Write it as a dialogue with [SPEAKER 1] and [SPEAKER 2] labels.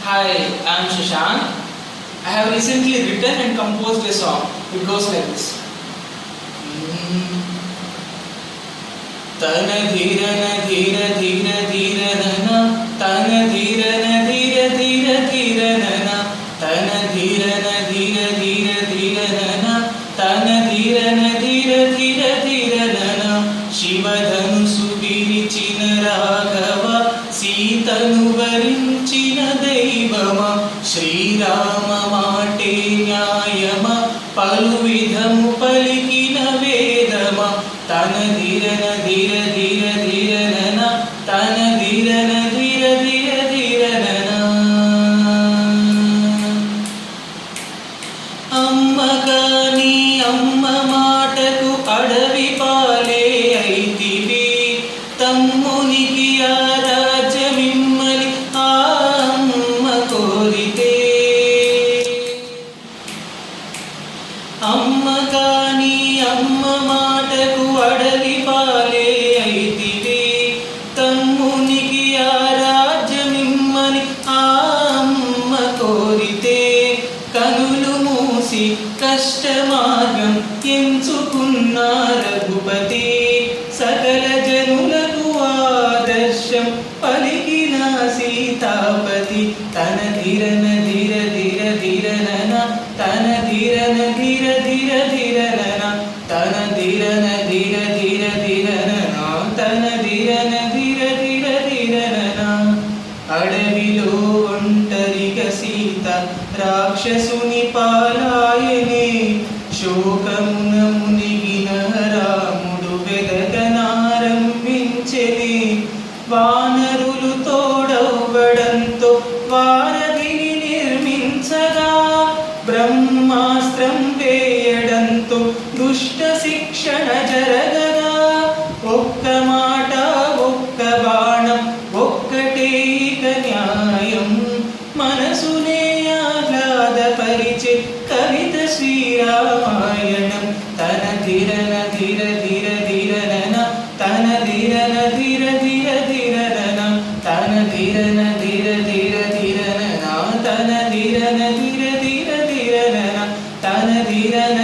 [SPEAKER 1] Hi, I am Shashank. I have recently written and composed a song. It goes like this. Tana dhira na dhira dhira dhira na tana dhira na dhira dhira dhira na tana dhira na dhira dhira dhira na tana dhira na dhira dhira dhira na Shivadhanusu virichina Raghava Sitanu varinchina Deivama Srirama mate nyayama Palu vidhamu palikina vedama Tana dhira na dhira dhira dhira na tana dhira na dhira dhira dhira na Amma kani amma maataku adavi pale aitivi tammuniki rajyamimmali amma korite Amma kani amma maataku adavi pale aitivi tammuniki rajyamimmali amma korite kanulu మూసి కష్టమార్గం ఎంచుకున్న రఘుపతి సకల జనులకు ఆదర్శం పలికిన సీతాపతి తన ధీరన ధీర ధీర ధీరన తన ధీరన ధీర ధీర ధీరన తన ధీరన ధీర ధీర ధీరన తన ధీరన ధీర ధీర ధీరన అడవిలో ఒంటరిగా సీత రాక్షసుని పాలాయనే శోకమున మునిగిన రాముడు వెదకనారంభించెనే వానరులు తోడవ్వడంతో వారధిని నిర్మించగా బ్రహ్మాస్త్రం వేయడంతో దుష్ట శిక్షణ జరగగా ఒక్క మాట ఒక్క బాణం ఒక్కటే ఇక న్యాయం మనసునే ఆహ్లాదపరిచే కవిత శ్రీరామాయణం తన ధీరన ధీర ధీర ధీరన తన ధీరన ధీర ధీర ధీరన తన ధీరన ధీర ధీర ధీరన తన ధీరన ధీర ధీర ధీరన తన ధీరన